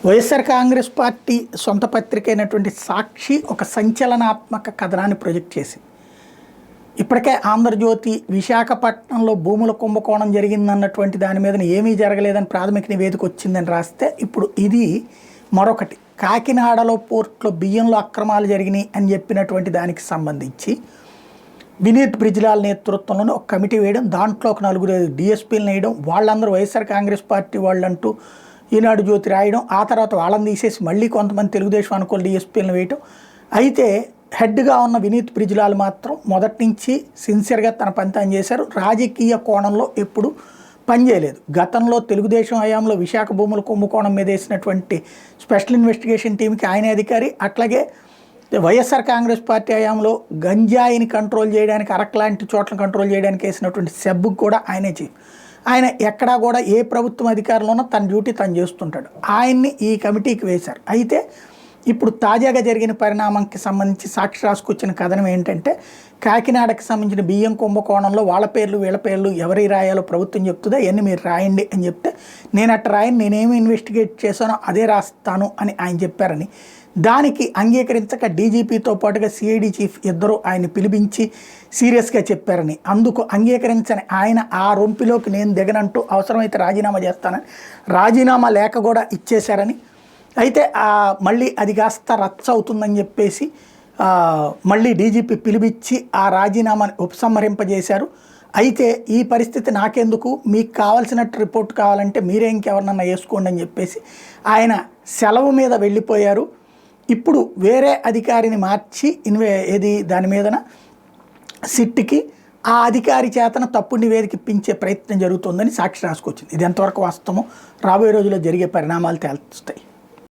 YSR Congress party సొంత పత్రిక అయినటువంటి సాక్షి ఒక సంచలనాత్మక కథనాన్ని ప్రొజెక్ట్ చేసింది. ఇప్పటికే ఆంధ్రజ్యోతి విశాఖపట్నంలో భూముల కుంభకోణం జరిగిందన్నటువంటి దాని మీద ఏమీ జరగలేదని ప్రాథమిక నివేదిక వచ్చిందని రాస్తే, ఇప్పుడు ఇది మరొకటి కాకినాడలో పోర్టులో బియ్యంలో అక్రమాలు జరిగినాయి అని చెప్పినటువంటి దానికి సంబంధించి వినీత్ బ్రిజ్లాల్ నేతృత్వంలోనే ఒక కమిటీ వేయడం, దాంట్లో ఒక 4 డిఎస్పీలను వేయడం, వాళ్ళందరూ వైఎస్ఆర్ కాంగ్రెస్ పార్టీ వాళ్ళంటూ ఈనాడు జ్యోతి రాయడం, ఆ తర్వాత వాళ్ళని తీసేసి మళ్ళీ కొంతమంది తెలుగుదేశం అనుకూల డిఎస్పీలను వేయటం. అయితే హెడ్గా ఉన్న వినీత్ బ్రిజ్లాల్ మాత్రం మొదటి నుంచి సిన్సియర్గా తన పని తాను చేశారు. రాజకీయ కోణంలో ఎప్పుడు పనిచేయలేదు. గతంలో తెలుగుదేశం హయాంలో విశాఖ భూముల కుంభకోణం మీద వేసినటువంటి స్పెషల్ ఇన్వెస్టిగేషన్ టీంకి ఆయనే అధికారి. అట్లాగే వైఎస్ఆర్ కాంగ్రెస్ పార్టీ హయాంలో గంజాయిని కంట్రోల్ చేయడానికి, అరకు లాంటి చోట్ల కంట్రోల్ చేయడానికి వేసినటువంటి సెబ్కు కూడా ఆయనే చీఫ్. ఆయన ఎక్కడా కూడా ఏ ప్రభుత్వం అధికారంలోనో తన డ్యూటీ తను చేస్తుంటాడు. ఆయన్ని ఈ కమిటీకి వేశారు. అయితే ఇప్పుడు తాజాగా జరిగిన పరిణామంకి సంబంధించి సాక్షి రాసుకొచ్చిన కథనం ఏంటంటే, కాకినాడకి సంబంధించిన బియ్యం కుంభకోణంలో వాళ్ళ పేర్లు వీళ్ళ పేర్లు ఎవరి రాయాలో ప్రభుత్వం చెప్తుందో అవన్నీ మీరు రాయండి అని చెప్తే, నేను అట్లా రాయని, నేనేమి ఇన్వెస్టిగేట్ చేశానో అదే రాస్తాను అని ఆయన చెప్పారని, దానికి అంగీకరించక డీజీపీతో పాటుగా సిఐడి చీఫ్ ఇద్దరు ఆయన పిలిపించి సీరియస్గా చెప్పారని, అందుకు అంగీకరించని ఆయన ఆ రొంపిలోకి నేను దిగనంటూ అవసరమైతే రాజీనామా చేస్తానని రాజీనామా లేఖ కూడా ఇచ్చేశారని, అయితే మళ్ళీ అది కాస్త రచ్చ అవుతుందని చెప్పేసి మళ్ళీ డీజీపీ పిలిపించి ఆ రాజీనామాని ఉపసంహరింపజేశారు. అయితే ఈ పరిస్థితి నాకెందుకు, మీకు కావాల్సినట్టు రిపోర్ట్ కావాలంటే మీరే ఇంకెవరినన్నా వేసుకోండి అని చెప్పేసి ఆయన సెలవు మీద వెళ్ళిపోయారు. ఇప్పుడు వేరే అధికారిని మార్చి దాని మీదన సిట్కి ఆ అధికారి చేతన తప్పుడు నివేదిక ఇప్పించే ప్రయత్నం జరుగుతుందని సాక్షి రాసుకొచ్చింది. ఇది ఎంతవరకు వాస్తవమో రాబోయే రోజుల్లో జరిగే పరిణామాలు తేల్చుతాయి.